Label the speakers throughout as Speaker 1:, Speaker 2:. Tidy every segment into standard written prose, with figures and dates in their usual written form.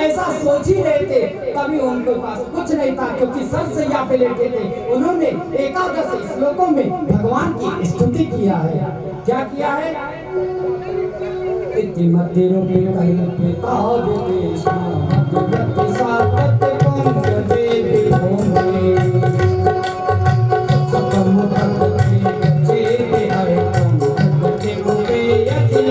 Speaker 1: ऐसा सोच ही रहे थे, तभी उनके पास कुछ नहीं था, क्योंकि सरसैया पे लेटे थे। उन्होंने एकादश श्लोकों में भगवान की स्तुति किया है। क्या किया है? इतिमति रूपे कल्पिता विदेशा मध्यवति सातत पंक देवी होंगे सतम भक्ति गचे हरे तुम भक्ति रूपे यति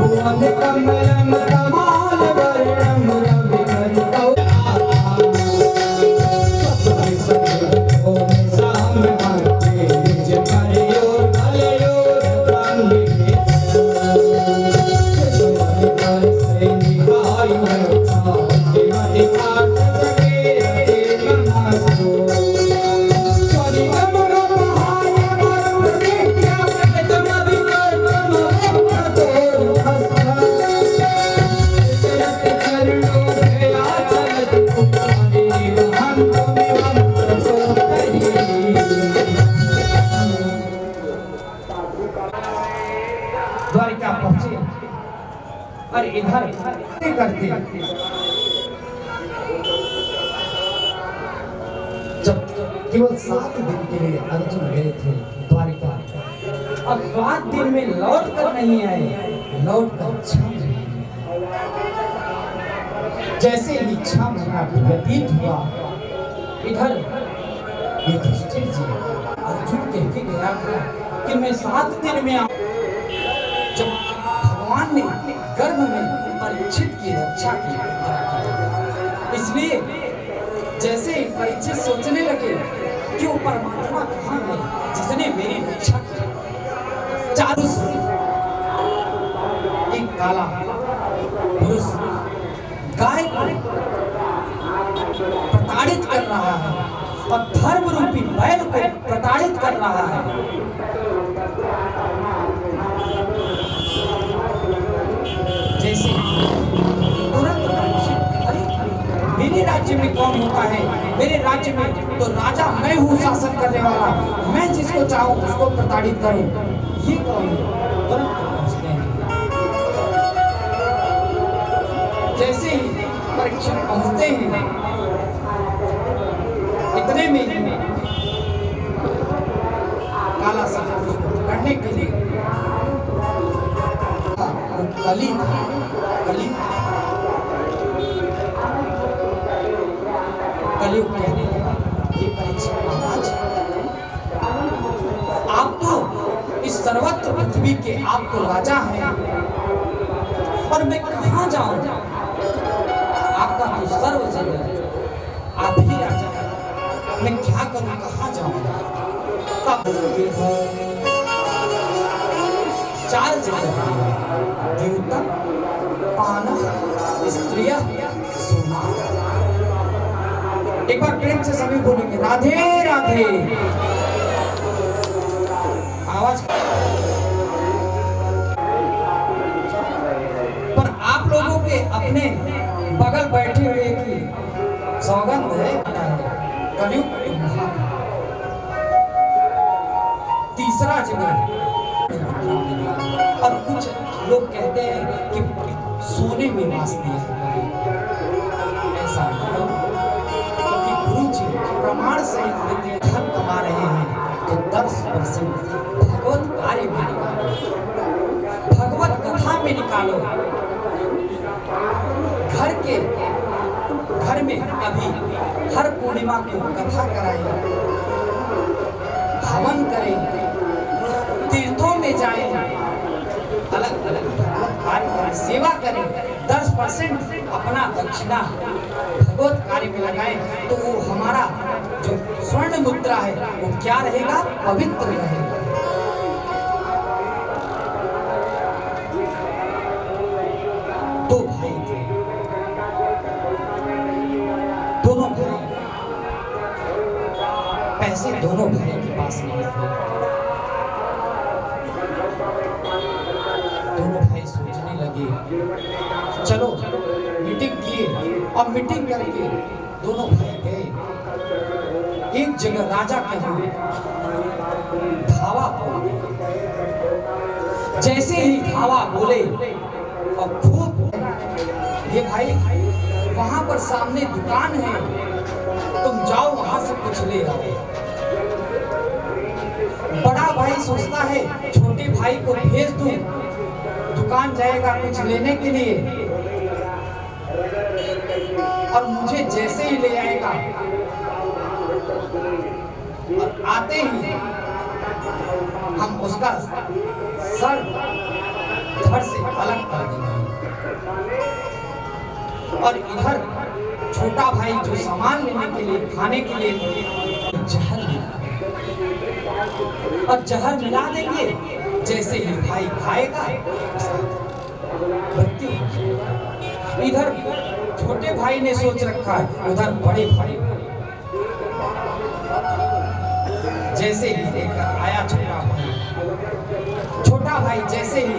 Speaker 1: भुवन कमलम कमाल वर्णम रवि करितौ सत्य सत्य ओम साम भक्ति निज करियो भलयो रंगे से निहाय रक्षा देवति काट सके नमस्तो स्वामी नमो महाय प्रतिज्ञा तमदि द्वारिका पहुंचे। और इधर करते जब केवल 7 दिन के लिए अर्जुन गए थे द्वारिका, अब 7 दिन में लौट कर नहीं आए, लौट कर क्षण जैसे ही क्षण व्यतीत हुआ, इधर युधिष्ठिर जी अर्जुन कह के गया था कि मैं 7 दिन में जब भगवान ने गर्भ में परीक्षित की रक्षा की, इसलिए जैसे ही परीक्षित सोचने लगे कि वो परमात्मा कहाँ है जिसने मेरी रक्षा की, चारों से एक काला पुरुष गाय को प्रताड़ित कर रहा है और धर्म रूपी बैल को प्रताड़ित कर रहा है। जैसे तुरंत अरे मेरे राज्य में कौन होता है, मेरे राज्य में तो राजा मैं हूँ, शासन करने वाला, मैं जिसको चाहूँ उसको प्रताड़ित करूँ, ये कौन है? तुरंत पहुँचते हैं। जैसे ही परीक्षण पहुँचते हैं, इतने में काला साहब उसको पकड़ने के लिए कली कहने लगा, ये परीक्षित महाराज, आप तो इस सर्वत्र पृथ्वी के आप तो राजा हैं, और मैं कहाँ जाऊं? आपका तो सर्व जगह आप ही राजा हैं, मैं क्या करूं, कहाँ जाऊं? तब 4 जगह द्यूतम पानः स्त्रियः सोना। एक बार प्रेम से सभी बोलेंगे राधे राधे। आवाज पर आप लोगों के अपने बगल बैठे हुए की सौगंध है। कलयुग तीसरा जगह, और कुछ लोग कहते हैं कि सोने में वास दिया है। ऐसा कि गुरु जी प्रमाण सहित देते धन कमा रहे हैं तो 10% भगवत कार्य में निकालो, भगवत कथा में निकालो। घर में अभी हर पूर्णिमा को कथा कराएं, हवन करें, तीर्थों में जाएं, अलग अलग कार्य करें, सेवा करें। 10% अपना दक्षिणा भगवत कार्य में लगाएं, तो वो हमारा जो स्वर्ण मुद्रा है वो क्या रहेगा? पवित्र रहेगा। दो भाई थे, दोनों भाई, पैसे दोनों भाई के पास नहीं थे। दोनों भाई सोचने लगे, चलो मीटिंग किए, और मीटिंग करके दोनों भाई गए एक जगह राजा के यहाँ धावा पर। जैसे ही धावा बोले और खूब, ये भाई वहां पर सामने दुकान है, तुम जाओ वहां से कुछ ले आओ। बड़ा भाई सोचता है छोटे भाई को भेज दूं, दुकान जाएगा कुछ लेने के लिए और मुझे जैसे ही ले आएगा और आते ही हम उसका सर धड़ से अलग कर देंगे। और इधर छोटा भाई जो सामान लेने के लिए, खाने के लिए जहर मिला और जहर मिला देंगे, जैसे ही भाई खाएगा मृत्यु। इधर छोटे भाई ने सोच रखा है, उधर बड़े भाई जैसे ही लेकर आया छोटा भाई जैसे ही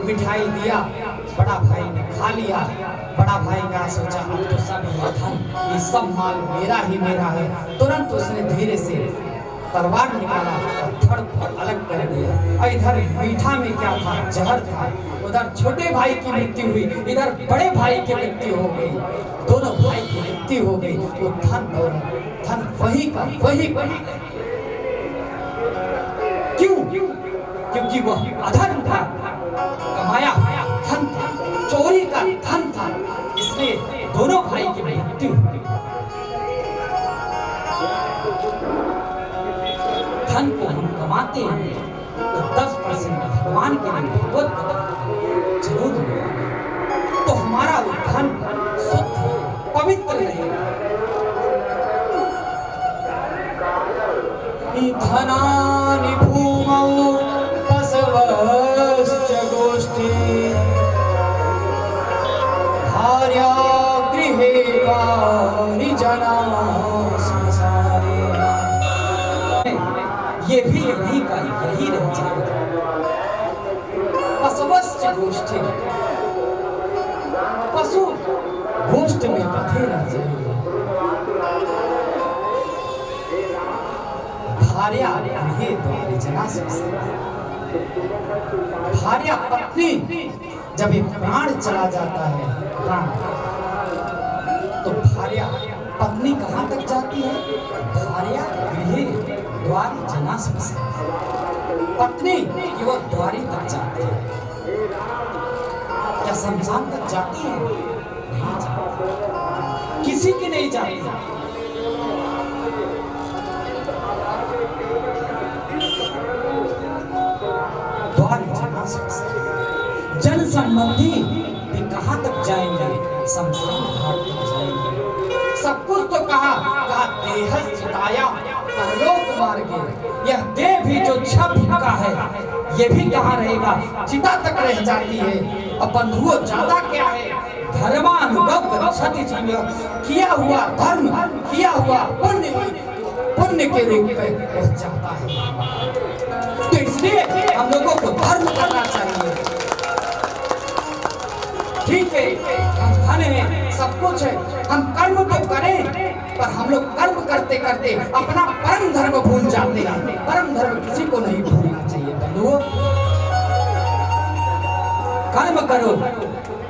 Speaker 1: मिठाई दिया, बड़ा भाई ने खा लिया। बड़ा भाई का सोचा अब तो सब धन, ये सब माल मेरा ही मेरा है। तुरंत उसने धीरे से तलवार निकाला और धड़ को अलग कर दिया। और इधर मीठा में क्या था, जहर था। उधर छोटे भाई की मृत्यु हुई, इधर बड़े भाई की मृत्यु हो गई। दोनों भाई की मृत्यु हो गई। वो धन और धन वही का वही बना। क्यों? क्योंकि वह अधर्म था, कमाया धन था, चोरी का धन था, इसलिए दोनों भाई की मृत्यु हुई। धन को हम कमाते हैं तो 10% भगवान के लिए भगवत कथा जरूर मिलेगा, तो हमारा वो धन शुद्ध पवित्र रहेगा। धनानि भूमौ पशवश्च गोष्ठी भार्या गृहे परिजना संसारे। ये भी यही का यही रह जाएगा। पशवश्च गोष्ठी, पशु गोष्ठ में बंधे रह जाएंगे। भार्या गृहे परिजना संसारे, भार्या पत्नी जब एक प्राण चला जाता है, प्राण, तो भार्या पत्नी कहाँ तक जाती है? भार्या गृहे द्वारी जना संसारे, पत्नी केवल द्वारी तक जाती है। क्या शमशान तक जाती है? नहीं जाती, किसी की नहीं जाती। जन संबंधी भी कहाँ तक जाएंगे? शमशान घाट तक जाएंगे। सब कुछ तो कहा देह चिताया परलोक मार्गे, यह देह भी जो छप का है ये भी कहाँ रहेगा? चिता तक रह जाती है। अब बंधुओं ज्यादा क्या है? धर्मानुभव गच्छति जीव, किया हुआ धर्म, किया हुआ पुण्य के रूप में पहुंच जाता है। तो इसलिए हम लोगों को धर्म करना चाहिए। ठीक है, हम धन है, सब कुछ है, हम कर्म तो करें, पर हम लोग कर्म करते करते अपना परम धर्म भूल जाते हैं। परम धर्म किसी को नहीं भूलना चाहिए। बंधुओं, कर्म करो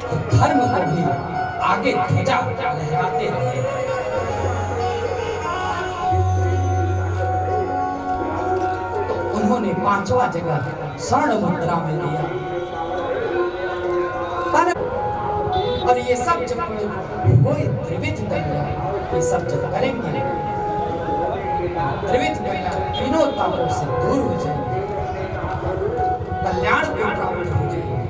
Speaker 1: तो धर्म को भी आगे ध्वजा लहराते रहे। तो उन्होंने 5वां जगह स्वर्ण मुद्रा में दिया। और ये सब जब वो त्रिविध कन्या, ये सब जब करेंगे, त्रिविध कन्या तीनों तापों से दूर हो जाएंगे, कल्याण को प्राप्त हो जाएंगे।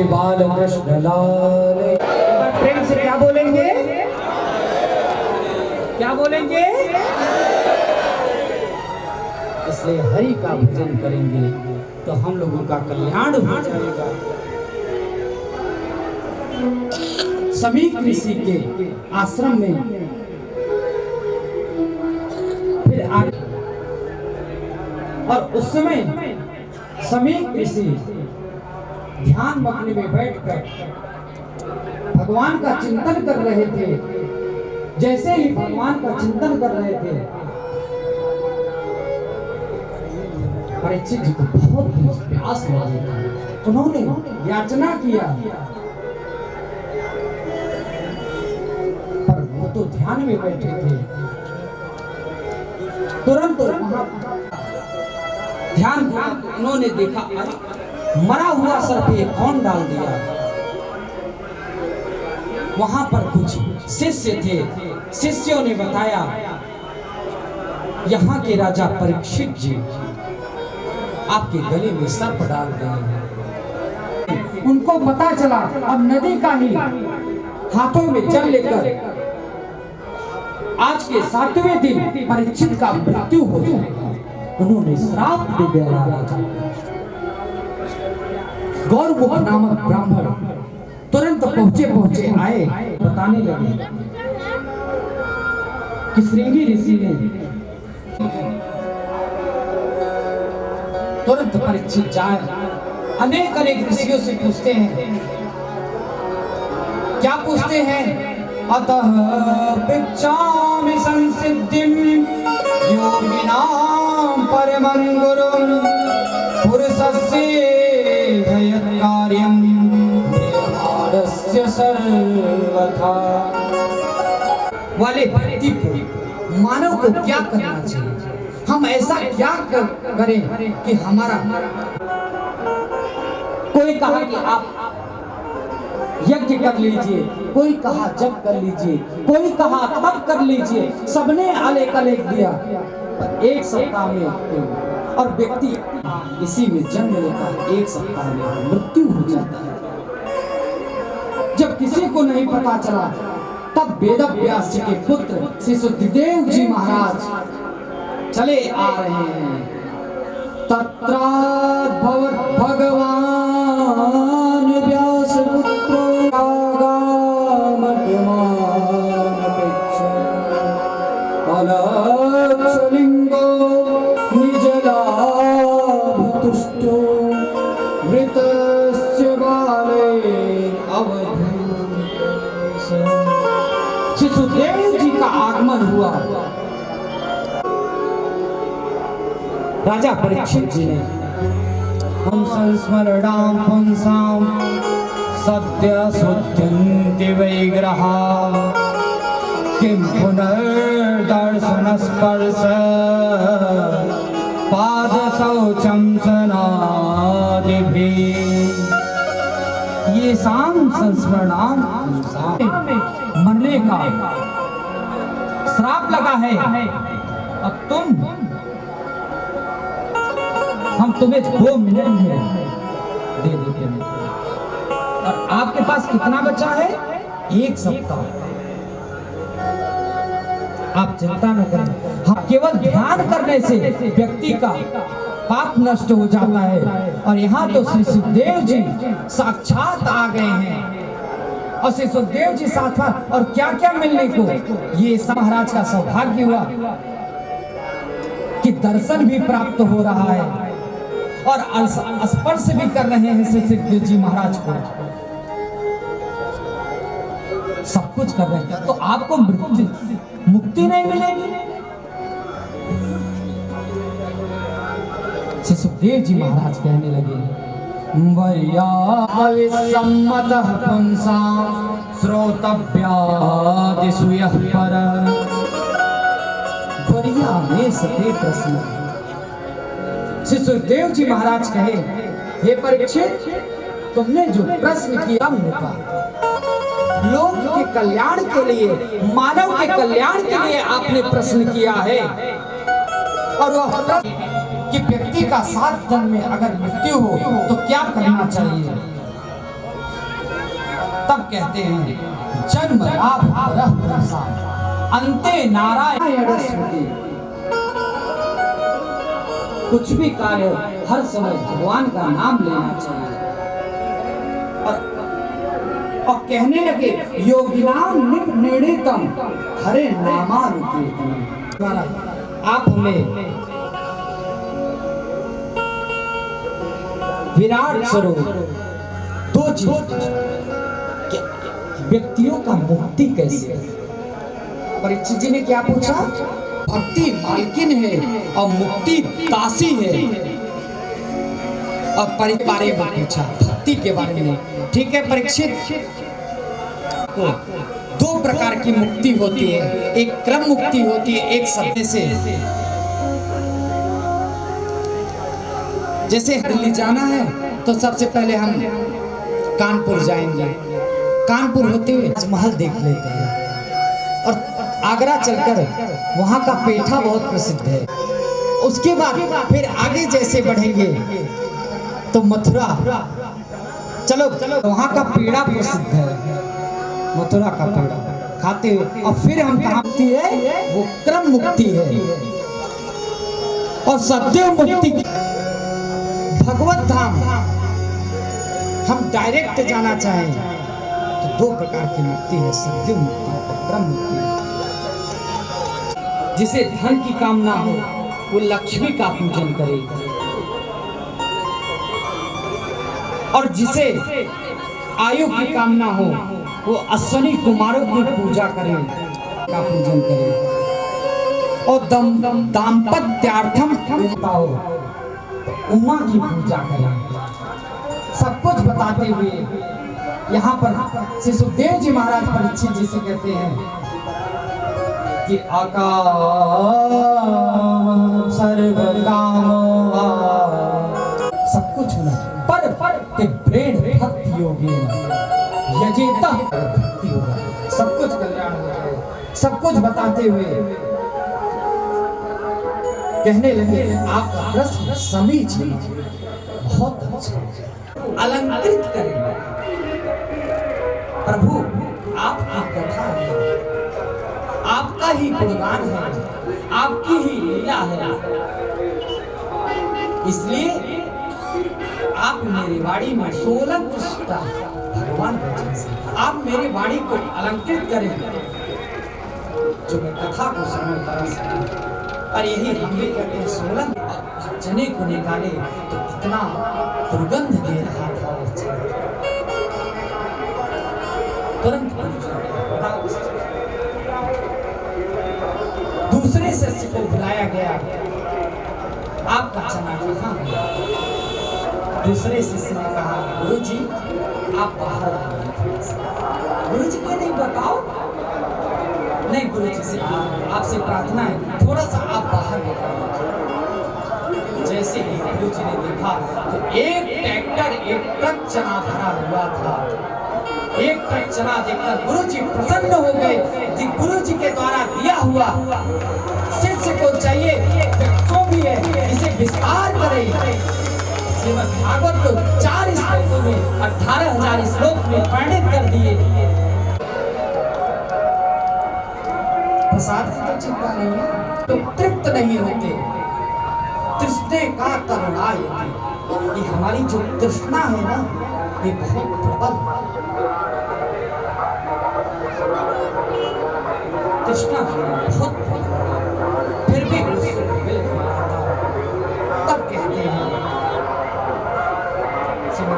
Speaker 1: बाल कृष्ण लाल। प्रेम से क्या बोलेंगे? क्या बोलेंगे? इसलिए हरि का भजन करेंगे तो हम लोगों का कल्याण हो जाएगा। समीक ऋषि के आश्रम में फिर आगे, और उस समय समीक ऋषि ध्यान मग्न में बैठकर भगवान का चिंतन कर रहे थे। जैसे ही भगवान का चिंतन कर रहे थे, परीक्षित जी को बहुत प्यास लगी। उन्होंने याचना किया, पर वो तो ध्यान में बैठे थे। तुरंत वहां ध्यान उन्होंने देखा, मरा हुआ सर पे कौन डाल दिया। वहां पर कुछ शिष्य थे, शिष्यों ने बताया यहाँ के राजा परीक्षित जी आपके गले में सर्प डाल दिए। उनको पता चला अब नदी का ही हाथों में जल लेकर आज के 7वें दिन परीक्षित का मृत्यु हो जाएगा। उन्होंने श्राप दे दिया राजा। गौरमुख नामक ब्राह्मण तुरंत पहुंचे आए, बताने लगे कि श्रृंगी ऋषि ने तुरंत परीक्षित जाए। अनेक ऋषियों से पूछते हैं, क्या पूछते हैं? अतः पृच्छामि संसिद्धिं योगिनां परमं गुरुं पुरुषस्य कार्यं ब्रह्मांडस्य सर्वथा। वाले व्यक्ति को, मानव को क्या करना चाहिए? हम ऐसा क्या करें कि हमारा, कोई कहा कि आप यज्ञ कर लीजिए, कोई कहा जप कर लीजिए, कोई कहा तप कर लीजिए, सबने अलग अलग दिया। पर एक सप्ताह में और व्यक्ति इसी में जन्म लेता है, एक सप्ताह में मृत्यु हो जाता है। जब किसी को नहीं पता चला, तब वेदव्यास जी के पुत्र श्री सुखदेव जी महाराज चले आ रहे हैं। तत्राद्भवत् भगवान व्यास पुत्रो अलक्षलिंगो निजलाभतुष्टो वृतस्य बालेन अवधूत। श्री सुखदेव जी का आगमन हुआ। राजा परीक्षित जी ने हम संस्मरणां पुंसां सद्य शुद्ध्यन्ति वैग्रहा किं पुनर्दर्शन स्पर्श पाद शौचं स्नादिभिः। ये शाम संस्मरणां मरने का श्राप लगा है। अब हम तुम्हें 2 मिनट में दे देते हैं। और आपके पास कितना बचा है? 1 सप्ताह। आप चिंता न करें, हम केवल ध्यान करने से व्यक्ति का पाप नष्ट हो जाता है। और यहाँ तो श्री सुखदेव जी साक्षात आ गए हैं, और श्री सुखदेव जी साक्षात, और क्या क्या मिलने को। ये महाराज का सौभाग्य हुआ कि दर्शन भी प्राप्त हो रहा है और स्पर्श भी कर रहे हैं श्री सुखदेव जी महाराज को। सब कुछ कर रहे हैं, तो आपको मुक्ति नहीं मिलेगी। श्री सुखदेव जी महाराज कहने लगे, सम्मतः पुंसां श्रोतव्यादिषु यः परः। बढ़िया में सते प्रश्न। श्री सुखदेव जी महाराज कहे, हे परीक्षित, तुमने जो प्रश्न किया उनका लोक के कल्याण के लिए, मानव के कल्याण के लिए आपने प्रश्न किया है। और वह प्रश्न कि व्यक्ति का 7 दिन में अगर मृत्यु हो तो क्या करना चाहिए। तब कहते हैं जन्म लाभ परह प्रसाद अंते नारायण स्मृति। कुछ भी कार्य हर समय भगवान का नाम लेना चाहिए। और कहने लगे योगिनाम निर्णीतम हरे नामानुकीर्तनम। आप हमें विराट स्वरूप दो चीज, व्यक्तियों का मुक्ति कैसे है। परीक्षित जी ने क्या पूछा? भक्ति मालकिन है और मुक्ति दासी है। और बारे में पूछा, भक्ति के बारे में। ठीक है परीक्षित, को दो प्रकार की मुक्ति होती है, एक क्रम मुक्ति होती है, एक सत्य से। जैसे दिल्ली जाना है तो सबसे पहले हम कानपुर जाएंगे, कानपुर होते हुए ताजमहल देख लेते हैं और आगरा चलकर वहाँ का पेठा बहुत प्रसिद्ध है। उसके बाद फिर आगे जैसे बढ़ेंगे तो मथुरा, चलो वहाँ का पेड़ा प्रसिद्ध है, मथुरा का पेड़ा खाते हुए। और फिर हम कहाँ मुक्ति है? वो क्रम मुक्ति है। और सद्यो मुक्ति भगवत धाम हम डायरेक्ट जाना चाहें तो दो प्रकार की मुक्ति है, सद्यो मुक्ति और क्रम मुक्ति। जिसे धन की कामना हो वो लक्ष्मी का पूजन करे, और जिसे आयु की कामना हो वो अश्विनी कुमारों की पूजा करे, का पूजन करे। और दाम्पत्यार्थम हो उमा की पूजा करें। सब कुछ बताते हुए यहाँ पर श्री सुखदेव जी महाराज परीक्षित जी से कहते हैं कि आकाश सर्व कामो, सब कुछ होना पर प्रेम भक्ति योगी यजेता भक्ति होगा, सब कुछ कल्याण हो जाए। सब कुछ बताते हुए कहने लगे आपका प्रश्न समीचीन, बहुत अच्छा। अलंकृत करेंगे प्रभु, आपकी कथा है, आपका ही गुणगान है, आपकी ही लीला है। इसलिए आप मेरी वाणी में 16 पुष्टा भगवान वचन से आप मेरी वाणी को अलंकृत करें जो मैं कथा को श्रवण करा सकूं। और यही हम भी कहते हैं 16 चने को निकाले तो इतना दुर्गंध दे रहा था वो चना, तुरंत दूसरे शिष्य को बुलाया गया, आपका चना कहाँ है? दूसरे शिष्य ने कहा गुरुजी आप बाहर आइए। गुरुजी को नहीं बताओ, नहीं गुरुजी से आपसे प्रार्थना है थोड़ा सा आप बाहर निकलो। जैसे ही गुरुजी ने देखा तो एक ट्रैक्टर एक ट्रक चना भरा हुआ था। एक ट्रक चना देखकर गुरुजी प्रसन्न हो गए। गुरुजी के द्वारा दिया हुआ शिष्य को चाहिए जो भी है इसे विस्तार करे। श्रीमद् भागवत को 4 श्लोकों में 18,000 श्लोक में वर्णित कर दिए। प्रसाद की तो चिंता नहीं है, तो तृप्त नहीं होते। तृष्णे का तरुणाय, ये हमारी जो तृष्णा है ना ये बहुत प्रबल तृष्णा बहुत प्रबल, फिर भी उससे मिल नहीं पाता। तब कहते हैं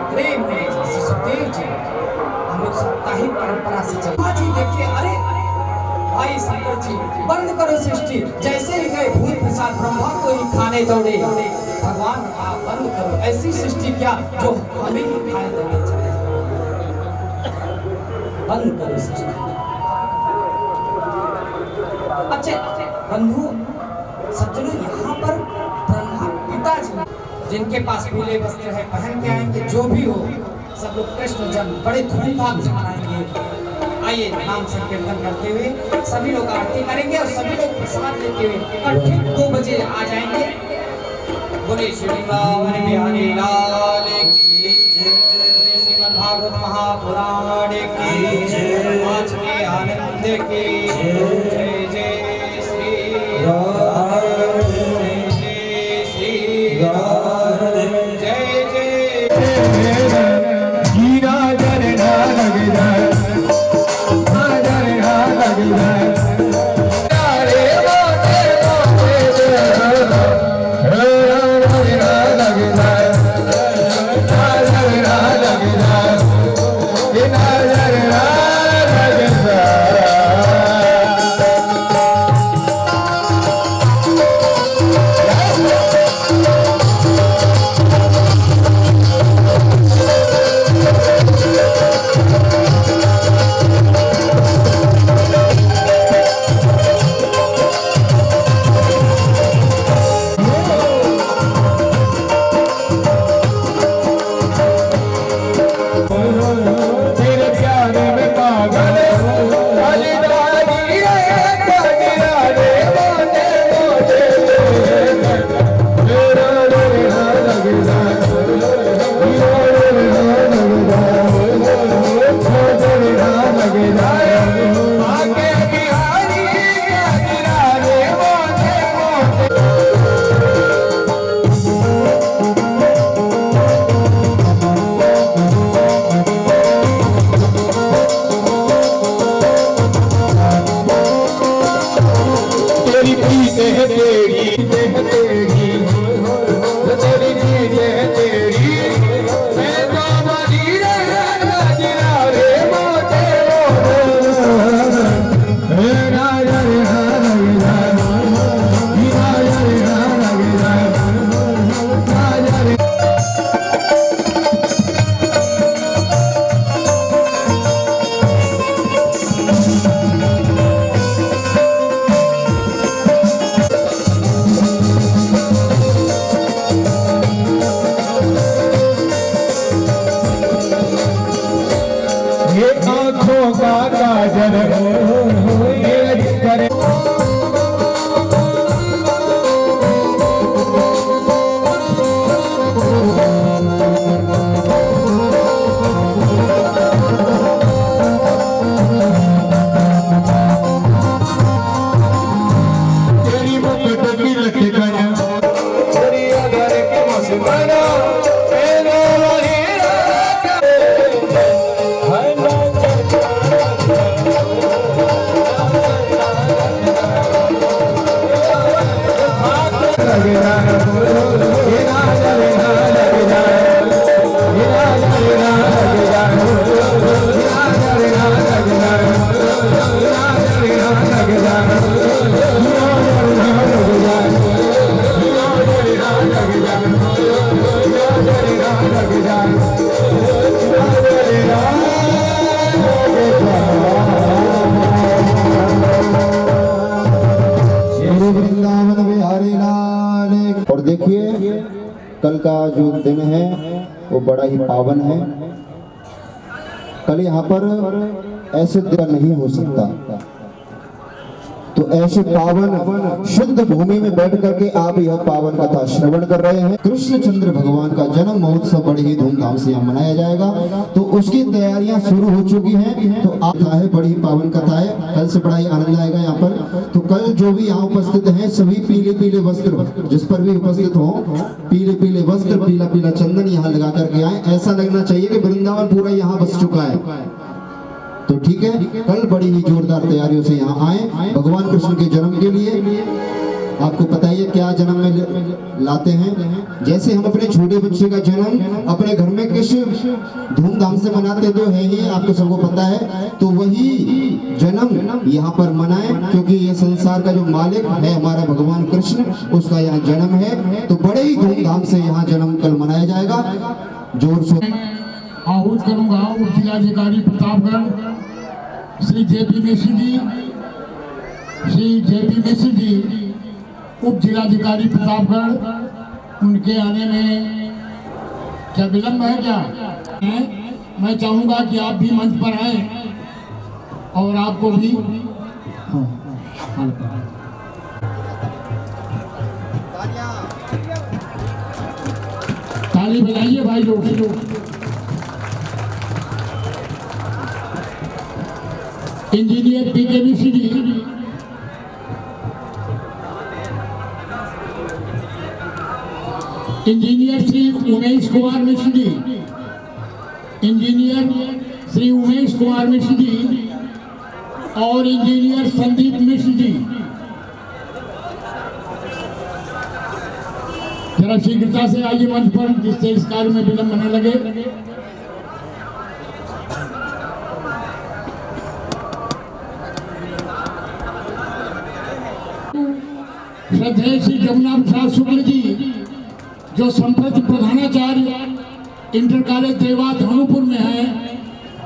Speaker 1: प्रेम में सुखदेव जी हम लोग साप्ताहिक परंपरा से चलते जी। देखिए अरे भाई शंकर जी बंद करो सृष्टि, जैसे ही गए भूत प्रसाद ब्रह्मा को ही खाने दौड़े। भगवान आप बंद करो, ऐसी सृष्टि क्या जो हमें ही खाए देने चले। बंद करो सृष्टि। अच्छा बंधु सज्जनों, यहाँ पर ब्रह्मा पिताजी जिनके पास पीले वस्त्र है पहन के आएंगे, जो भी हो सब लोग कृष्ण जन्म बड़े धूमधाम से मनाएंगे। आइए नाम संकीर्तन करते हुए सभी लोग आरती करेंगे और सभी लोग प्रसाद लेते हुए और ठीक 2 बजे आ जाएंगे। बोले श्री वृंदावन बिहारी लाल की जय। श्रीमद् भागवत महापुराण की की जय जय श्री राधे जय श्री राधे जय जय
Speaker 2: गिरा जरना लग जाए जरना लग जाए आँखों का काजल करे तेरी मुकुट की लटकन तेरी अगर के मस्ताना और देखिए कल का जो दिन है वो बड़ा ही पावन है। कल यहाँ पर ऐसे दिन नहीं हो सकता, तो ऐसे पावन शुद्ध भूमि में बैठ करके आप यह पावन कथा श्रवण कर रहे हैं। कृष्णचंद्र भगवान का जन्म महोत्सव बड़े ही धूमधाम से यहाँ मनाया जाएगा, तो उसकी तैयारियां शुरू हो चुकी हैं। तो आप है बड़ी ही पावन कथा है, कल से बड़ा ही आनंद आएगा यहाँ पर। तो कल जो भी यहाँ उपस्थित हैं सभी पीले पीले वस्त्र, जिस पर भी उपस्थित हो पीले पीले वस्त्र, पीला पीला चंदन यहाँ लगा करके आए। ऐसा लगना चाहिए कि वृंदावन पूरा यहाँ बस चुका है। तो ठीक है, कल बड़ी ही जोरदार तैयारियों से यहाँ आए भगवान कृष्ण के जन्म के लिए। आपको पता ही है क्या जन्म में लाते हैं। जैसे हम अपने छोटे बच्चे का जन्म अपने घर में किस धूमधाम से मनाते तो है ही, आपको सबको पता है। तो वही जन्म यहाँ पर मनाएं, क्योंकि ये संसार का जो मालिक है हमारा भगवान कृष्ण, उसका यहाँ जन्म है। तो बड़े ही धूमधाम से यहाँ जन्म कल मनाया जाएगा। जोर से
Speaker 3: आहूत करूंगा उप जिलाधिकारी प्रतापगढ़ श्री जेपी मिश्र जी, उप जिलाधिकारी प्रतापगढ़। उनके आने में क्या विलंब है क्या? मैं चाहूंगा कि आप भी मंच पर आए और आपको भी ताली बजाइए भाई लोग। इंजीनियर पीके मिश्र जी, इंजीनियर श्री उमेश कुमार मिश्र जी, इंजीनियर श्री उमेश कुमार मिश्र जी और इंजीनियर संदीप मिश्र जी, जरा शीघ्रता से आइए मंच पर, जिससे इस कार्य में विलंब न लगे। श्रद्धेय श्री जमुना प्रसाद शुक्ल जी, जो संप्रति प्रधानाचार्य इंटर कॉलेज देवा धनुपुर में है,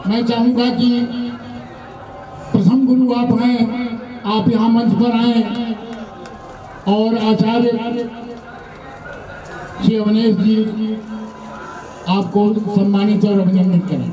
Speaker 3: मैं चाहूंगा कि प्रथम गुरु आप हैं, आप यहाँ मंच पर आए और आचार्य श्री अवनेश जी आपको सम्मानित और अभिनंदित करें।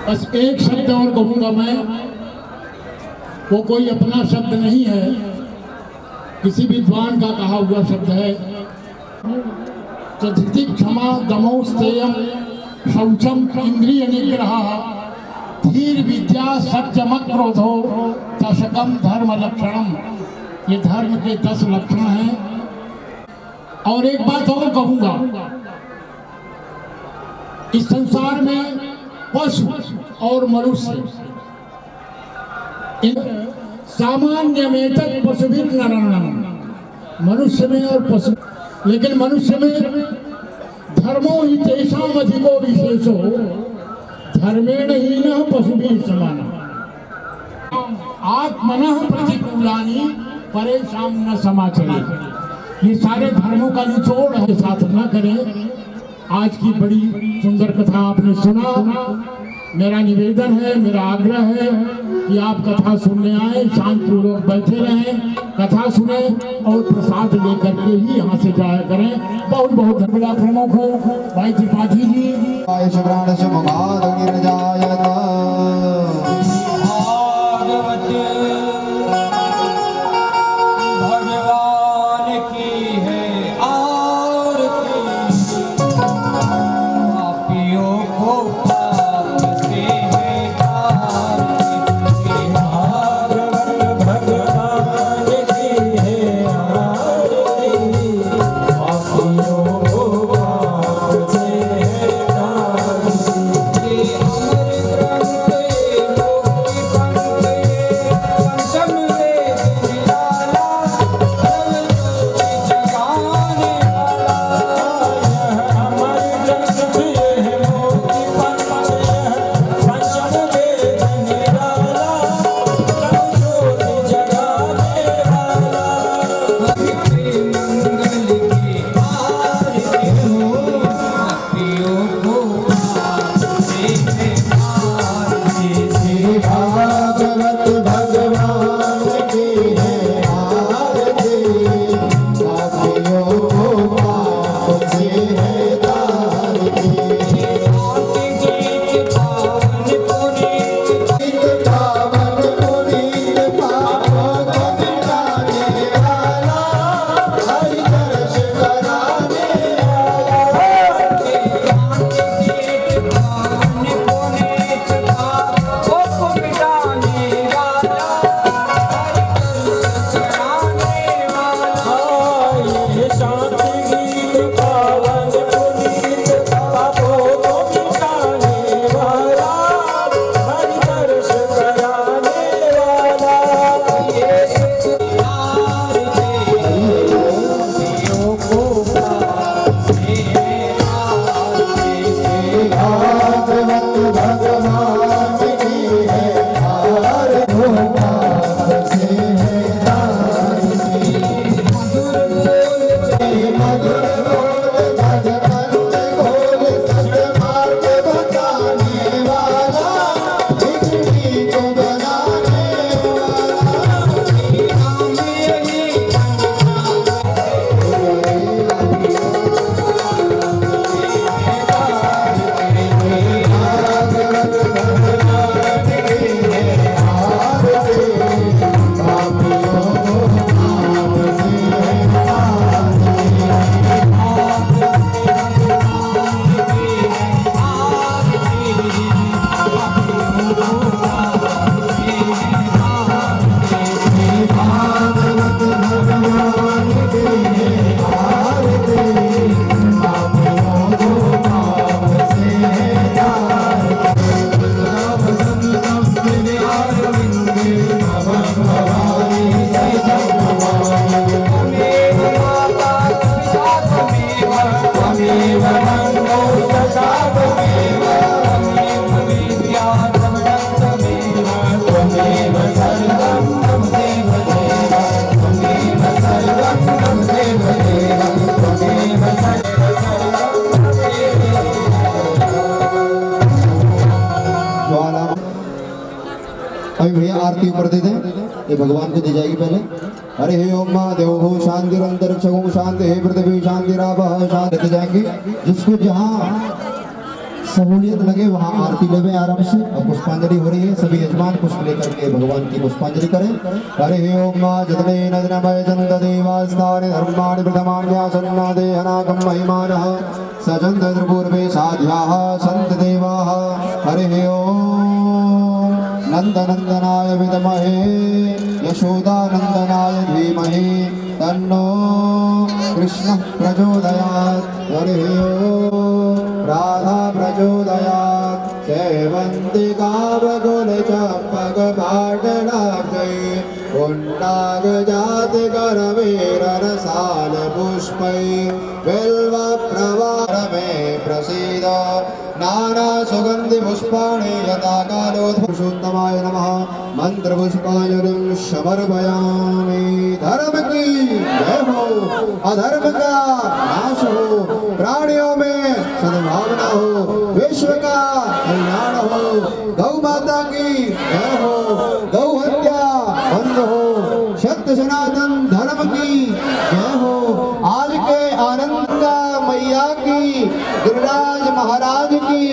Speaker 3: बस एक शब्द और कहूंगा मैं, वो कोई अपना शब्द नहीं है, किसी विद्वान का कहा हुआ शब्द है। धृति क्षमा दमो स्तेयम शौचम इंद्रिय निग्रह धीर विद्या सत्यम क्रोधो दशकम धर्म लक्षणम। ये धर्म के 10 लक्षण हैं। और एक बात और कहूंगा, इस संसार में पशु और मनुष्य सामान्य में तक पशु भी मनुष्य में और पशु, लेकिन मनुष्य में धर्मो ही तेषाम अधिको विशेषो धर्मेण ही न पशु भी समाना आत्मनः प्रतिकूलानि परेशान न समाचरे। ये सारे धर्मों का निचोड़ है, साथ न करें। आज की बड़ी सुंदर कथा आपने सुना। मेरा निवेदन है, मेरा आग्रह है कि आप कथा सुनने आए, शांतिपूर्वक बैठे रहें, कथा सुने और प्रसाद लेकर के ही यहाँ से जाया करें। बहुत बहुत धन्यवाद प्रमुख भाई त्रिपाठी जी।
Speaker 2: अभी भैया आरती ऊपर दे दें, ये भगवान को दी जाएगी पहले। अरे हे ओम महादेव हो शांति अंतरिक्ष ओम शांति हे पृथ्वी शांति रावः शांति दे जाएंगे। जिसको जहाँ सहूलियत लगे वहाँ आरती लेवे आराम से। अब पुष्पांजलि हो रही है, सभी यजमान पुष्प लेकर के भगवान की पुष्पांजलि करें। अरे हे ओम जतने नदनमय चंद देवास्तानि धर्माणि प्रथमान्यासन्ना देहनागम महिमानः सजन्त पूर्वे साध्याः संत देवाः। हरे हे ओम नंदनंदनाय विद्महे यशोदानंदनाय धीमहि तन्नो कृष्ण प्रचोदयात्। हरे हे ओम राधा प्रचोदयात्। सेवन्तिका बकुलचम्पकपाटलाब्जै पुण्डागजातिकरवीररसाल पुष्पै बिल्वप्रवारमे प्रसीद नाना सुगंधि पुष्पाणि यथा कालोत्पुरुषोत्तमाय नमः मंत्र पुष्पांजलिं समर्पयामि। धर्म की जय हो, अधर्म का नाश हो, प्राणियों में सद्भावना हो, विश्व का कल्याण हो, गौ माता की जय हो, गौ हत्या बंद हो, सत्य सनातन धर्म की जय हो। आज के आनंद मैया की, गिरिराज महाराज की,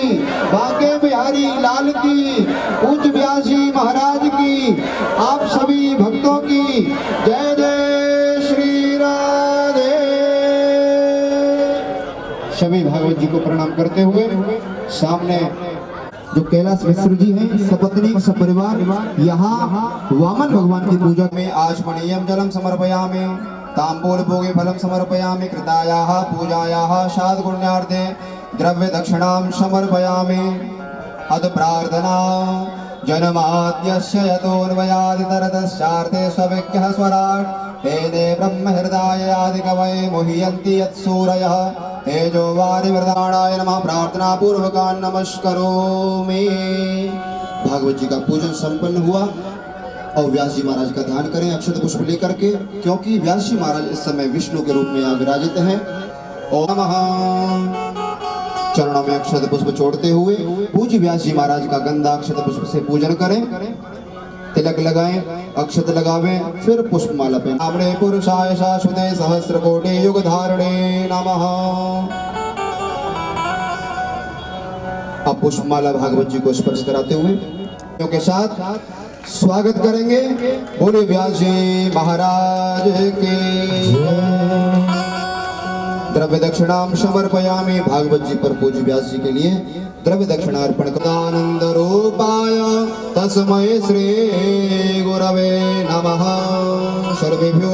Speaker 2: बांके बिहारी लाल की, पूज्य व्यास जी महाराज की, आप सभी भक्तों की जय जय श्री राधे। सभी भागवत जी को प्रणाम करते हुए सामने जो कैलाश मिश्र जी हैं सपत्नी सपरिवार यहाँ वामन भगवान की पूजा में आचमनीयम जलम समर्पयामि तांबूल भोगे फलम समर्पयामि कृतायाः पूजायाः साधुगुण्यार्थे द्रव्य दक्षिणां समर्पयामि। अद प्रार्थना जन्माद्यस्य यतोऽन्वयादितरतश्चार्थे स्वविज्ञः स्वराट् तेने ब्रह्म हृदय आदि कवये मुह्यन्ति यत्सूरयः तेजो वारिवृदाणाय नमः। प्रार्थना पूर्वकान् नमस्करोमि। भागवत जी का पूजन संपन्न हुआ और व्यास जी महाराज का ध्यान करें अक्षत पुष्प लेकर के, क्योंकि व्यास जी महाराज इस समय विष्णु के रूप में यहाँ विराजित हैं। ओम नमः। चरणों में अक्षत पुष्प छोड़ते हुए पूज्य व्यास जी महाराज का गंदा अक्षत पुष्प से पूजन करें। तिलक लगाएं, अक्षत लगावें, फिर पुष्पमाला पहने। नामने पुरुषाय शाश्वते सहस्र कोटि युग धारणे नमः। अब पुष्पमाला भागवत जी को स्पर्श कराते हुए के साथ स्वागत करेंगे। बोले व्यास जी महाराज के। द्रव्य दक्षिणाम समर्पयामि। भागवत जी पर पूज्य व्यास जी के लिए द्रव्य दक्षिणार्पण आनंद रूपाय तस्मै श्री गुरवे नमः। सर्वेभ्यो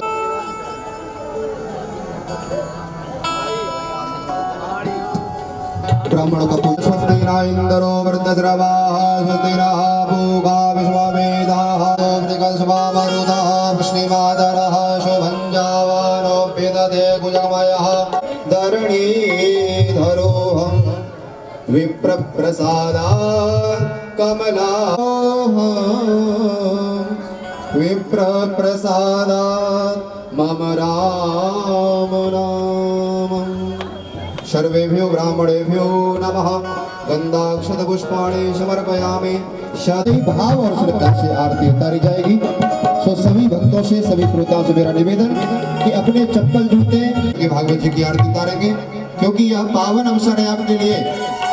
Speaker 2: ब्राह्मणों का पूजन। स्वस्ति न इंद्रो वृद्धश्रवाः स्वस्ति नः पूगा विश्ववेदाः मरुतः वृष्णिमादरः शोभञ्जावानो विदधे कुजमयः धरणीधरोऽहं विप्रप्रसादात् कमलाः विप्रप्रसादात् मम राम नामम्। सर्वेभ्यो ब्राह्मणेभ्यो नमः। गंधाक्षत पुष्पाणि समर्पयामि। सभी भाव और श्रद्धा से आरती उतारी जाएगी। सो सभी भक्तों से, सभी श्रोताओं से मेरा निवेदन कि अपने चप्पल जूते के भागवत जी की आरती उतारेंगे, क्योंकि यह पावन अवसर है आपके लिए।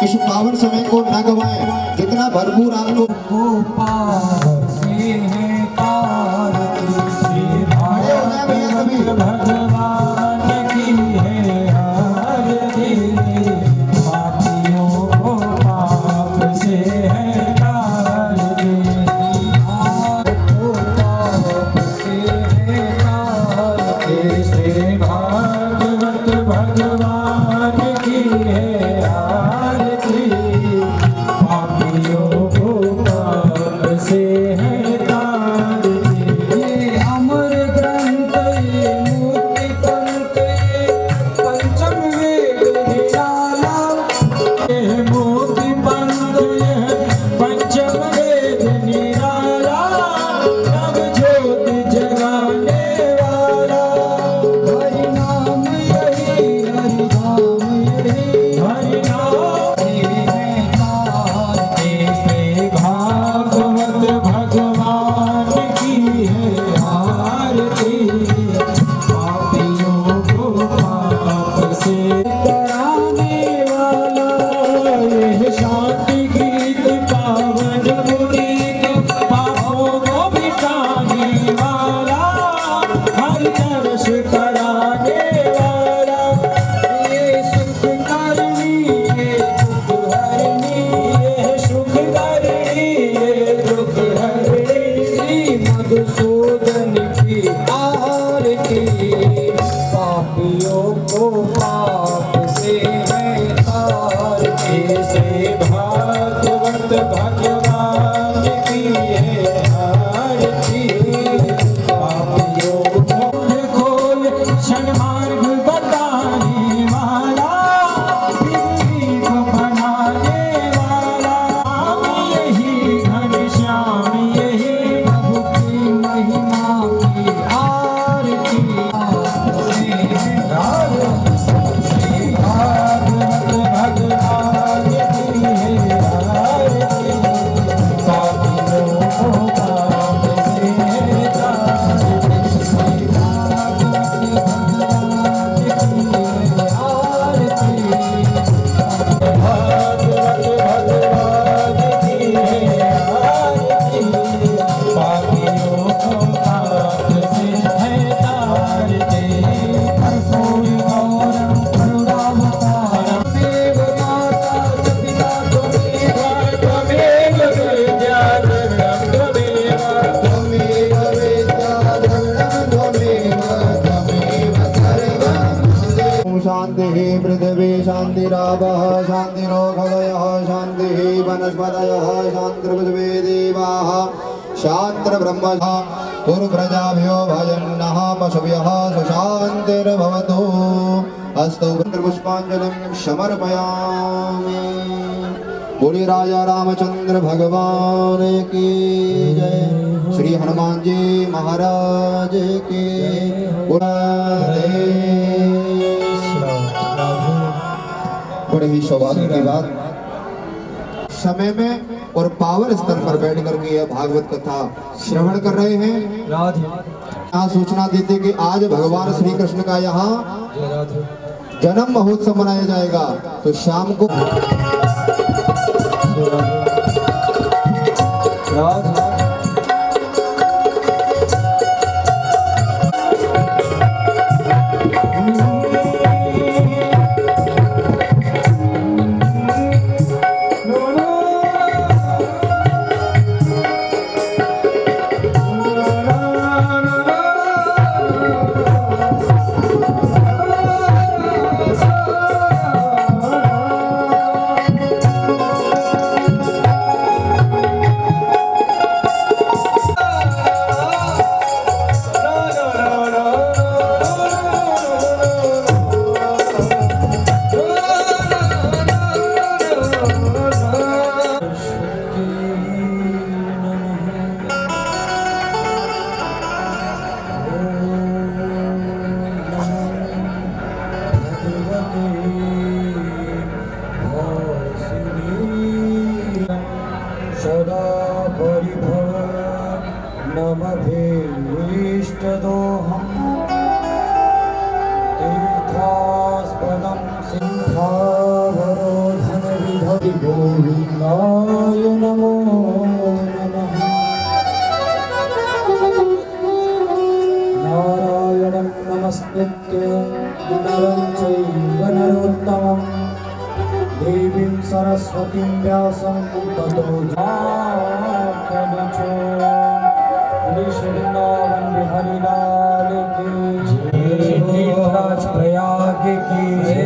Speaker 2: इस पावन समय को न गवाएं। जितना भरपूर आप लोग
Speaker 4: से है
Speaker 2: ओषधयः शान्तिः वनस्पतयः शान्तिर्विश्वे देवाः शान्तिर्ब्रह्मः दुर्व्रजाभ्यो भजन्नः पशुभ्यः सुशान्तिर्भवतु अस्तु पुष्पाञ्जलिं समर्पयामि। बोले राजा रामचंद्र भगवान की जय। श्री हनुमान जी महाराज की बड़े ही सौभाग्य की बात समय में और पावन स्तर पर बैठ करके यह भागवत कथा श्रवण कर रहे हैं। यहाँ सूचना देते कि आज भगवान श्री कृष्ण का यहाँ जन्म महोत्सव मनाया जाएगा, तो शाम को
Speaker 1: सदा परिभव नमभीष्टदोहम् तीर्थास्पदं सिंहावरोधनविधि गोविन्दाय नमो नमः। नारायणं नमस्कृत्य नरं चैव नरोत्तमम् देवीं सरस्वतीं व्यासं ततो जयमुच। वृषभावन बिहारी लाल की जय। तीर्थराज प्रयाग की जय।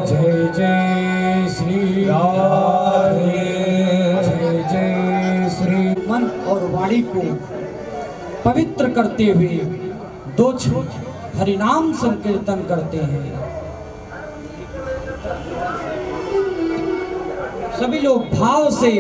Speaker 1: जय जय श्री राधे। जय जय श्री। मन और वाणी को पवित्र करते हुए दो हरिनाम संकीर्तन करते हैं। सभी लोग भाव से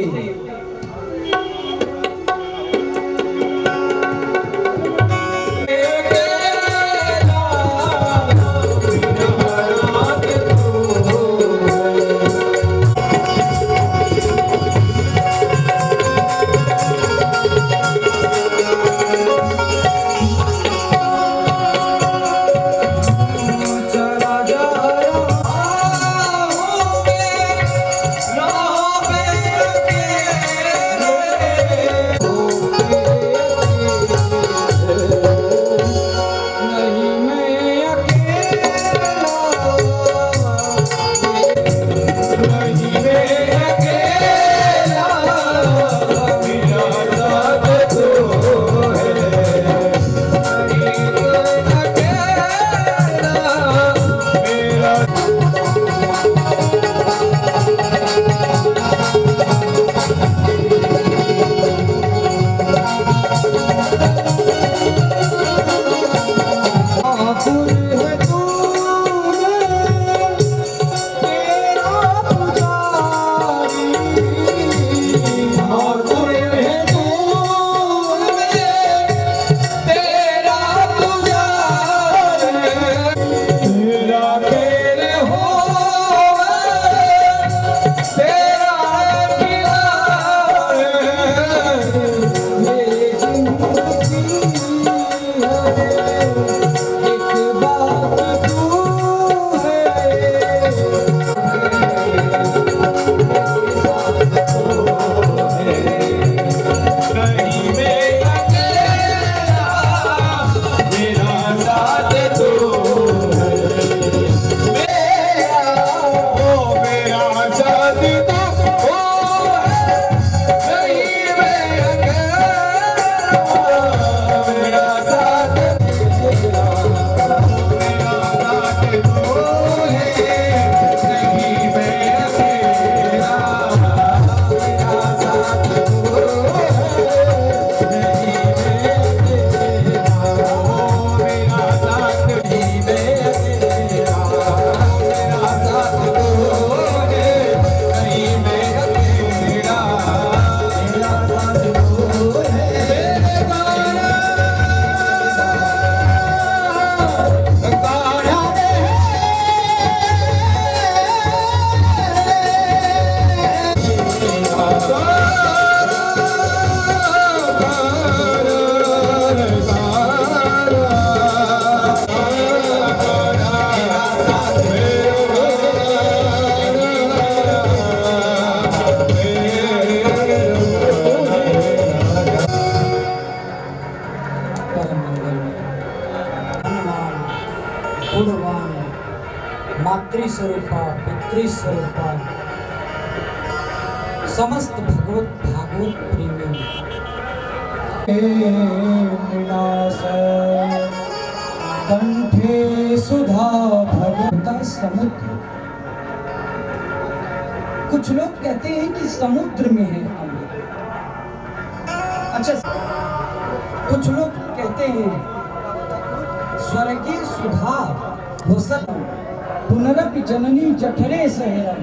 Speaker 1: मातृस्वरूपा पितृस्वरूपा समस्त भगवत भागवत प्रेमी कंठे सुधा भगवता समुद्र। कुछ लोग कहते हैं कि समुद्र में है अमृत। अच्छा, कुछ लोग कहते हैं स्वर्गीय सुधा वसत पुनरपि जननी जठरे सहरन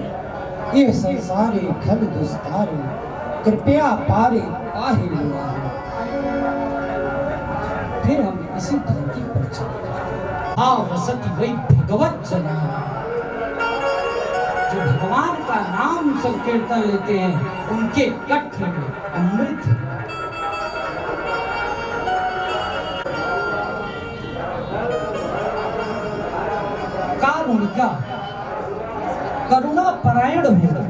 Speaker 1: ये संसारे खल दुस्तारे कृपया पारे पाहे लुआरे। फिर हम इसी धरती पर चले। वसती वही भगवत जना, जो भगवान का नाम संकीर्तन लेते हैं उनके कंठ में अमृत। कारुणिका करुणा परायण हो,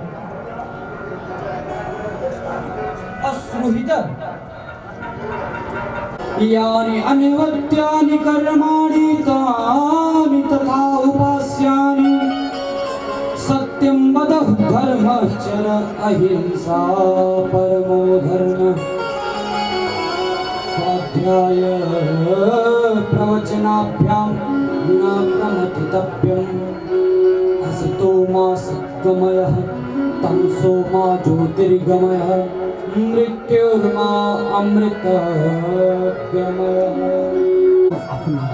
Speaker 1: अश्रुहृदय यानि अनिवत्यानि कर्माणि तानि तथा उपास्यानि सत्यं वदः धर्मश्चर अहिंसा परमो धर्मः। स्वाध्याय प्रवचनाभ्यां न प्रमथितव्यम्। असतो मा सद्गमयः तमसो मा ज्योतिर्गमयः मृत्युर्मा अमृतगमयः। अपना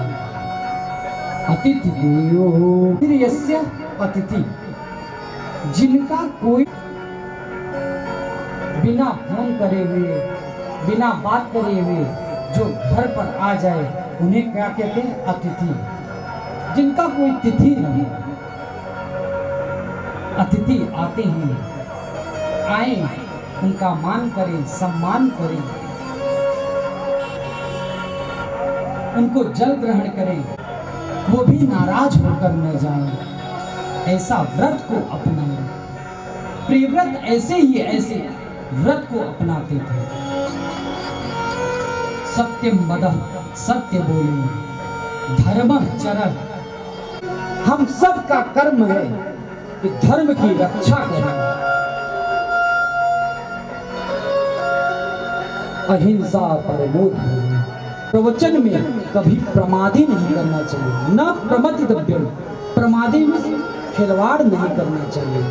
Speaker 1: अतिथि देवो फिर यस्य अतिथि, जिनका कोई बिना फोन करे हुए बिना बात करे हुए जो घर पर आ जाए उन्हें क्या कहते हैं? अतिथि। जिनका कोई तिथि नहीं, अतिथि आते हैं, आए, उनका मान करें, सम्मान करें, उनको जल ग्रहण करें, वो भी नाराज होकर न जाए, ऐसा व्रत को अपनाएं। प्रियव्रत ऐसे ही ऐसे व्रत को अपनाते थे। सत्यम वदः, सत्य बोले, धर्मः चरः। हम सब का कर्म है कि धर्म की रक्षा करें। अहिंसा परमो धर्मः। प्रवचन में कभी प्रमादी नहीं करना चाहिए, न प्रमथितव्यम्। प्रमादी में खिलवाड़ नहीं करना चाहिए।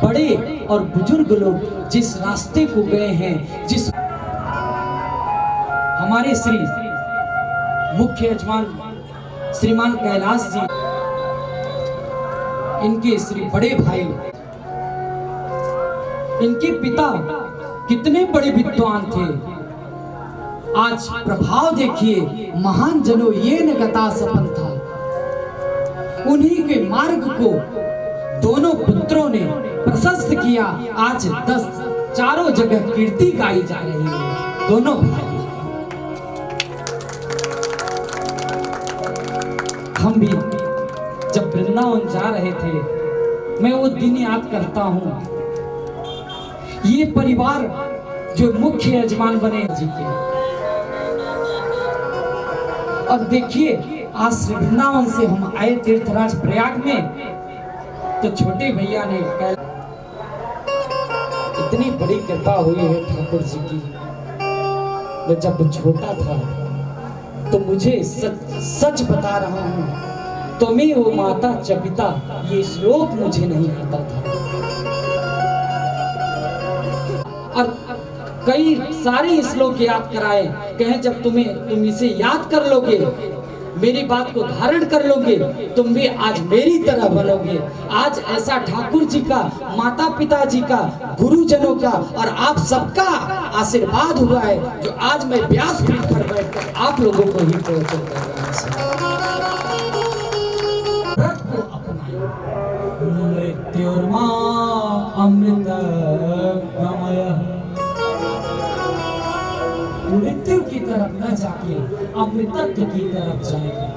Speaker 1: बड़े और बुजुर्ग लोग जिस रास्ते को गए हैं, जिस हमारे श्री मुख्य यजमान श्रीमान कैलाश जी, इनके श्री बड़े भाई, इनके पिता कितने बड़े विद्वान थे। आज प्रभाव देखिए, महान जनो ये न गता सफल था। उन्हीं के मार्ग को दोनों पुत्रों ने प्रशस्त किया। आज 10 चारों जगह कीर्ति गाई जा रही है, दोनों भाई। हम भी जब वृंदावन जा रहे थे, मैं वो दिन याद करता हूँ। ये परिवार जो मुख्य यजमान बने जी के, और देखिए आज श्री वृंदावन से हम आए तीर्थराज प्रयाग में, तो छोटे भैया ने इतनी बड़ी कृपा हुई है ठाकुर जी की। मैं जब छोटा था तो मुझे सच बता रहा हूँ, तुम्हें वो माता च पिता, ये श्लोक मुझे नहीं आता था। और कई सारे श्लोक याद कराए, कहे जब तुम इसे याद कर लोगे, मेरी बात को धारण कर लोगे, तुम भी आज मेरी तरह बनोगे। आज ऐसा ठाकुर जी का, माता पिता जी का, गुरुजनों का और आप सबका आशीर्वाद हुआ है, जो आज मैं व्यासपीठ पर बैठकर आप लोगों को ही प्रवचन कर रहा हूं। व्रत को अपनाएं। मृत्युर्मा अमृतगमयः। मृत्यु की तरफ न जाके अमृतत्व की तरफ जाएंगे।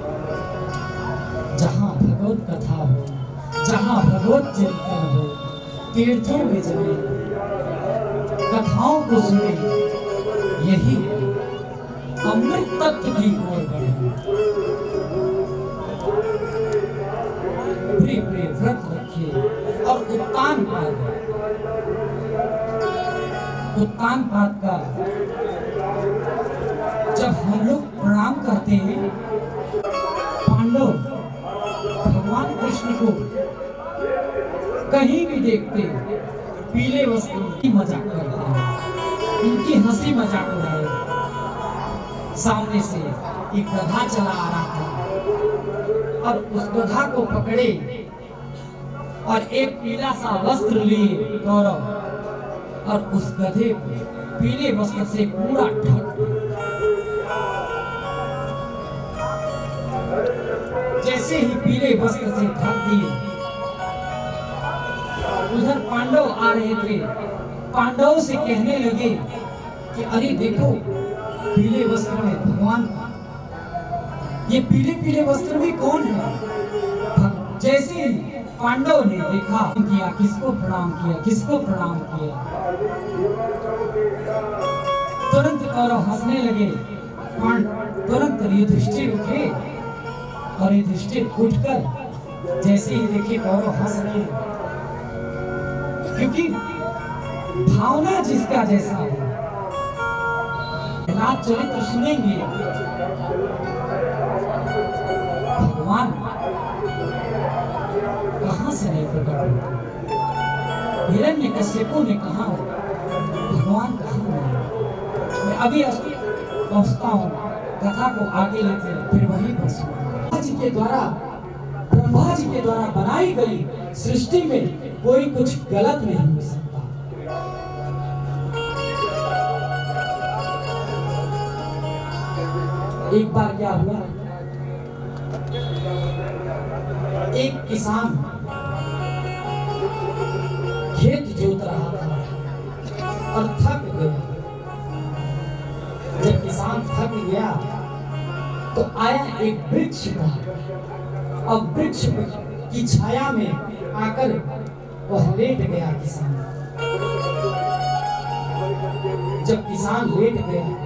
Speaker 1: जहाँ भगवत कथा हो, जहाँ भगवत चिंतन हो, तीर्थों में जाए, कथाओं को सुने, यही अमृत तत्व की ओर बढ़े। प्रिय प्रिय व्रत रखिए और उत्तान पाद का जब हम लोग प्रणाम करते हैं, पांडव भगवान कृष्ण को कहीं भी देखते पीले वस्त्र की मजाक करते हैं, उनकी हंसी मजाक उड़ाए। सामने से एक गधा चला आ रहा था और उस गधा को पकड़े और एक पीला सा वस्त्र लिए गौरव और उस गधे को पीले वस्त्र से पूरा ढक दिया। जैसे ही पीले वस्त्र से ढक दिए, उधर पांडव आ रहे थे, पांडवों से कहने लगे कि अरे देखो पीले वस्त्र में भगवान, ये पीले पीले वस्त्र में कौन है? जैसे ही पांडव ने देखा किया, किसको प्रणाम किया, किसको प्रणाम किया, तुरंत कौरव हंसने लगे। तुरंत युधिष्ठिर उठे और युधिष्ठिर उठकर जैसे ही देखे कौरव हंस रहे हैं, क्योंकि भावना जिसका जैसा हो। राज चरित्र सुनेंगे, भगवान कहां से नहीं प्रकट होते। हिरण्यकश्यपु ने कहा भगवान कहां है? मैं अभी पहुंचता हूं, कथा को आगे लेते फिर वहीं पर ब्रह्मा जी के द्वारा बनाई गई सृष्टि में कोई कुछ गलत नहीं हो सकता। एक बार क्या हुआ, एक किसान खेत जोत रहा था और थक गया। जब किसान थक गया तो आया एक वृक्ष था, और वृक्ष की छाया में आकर वह लेट गया किसान। जब किसान लेट गया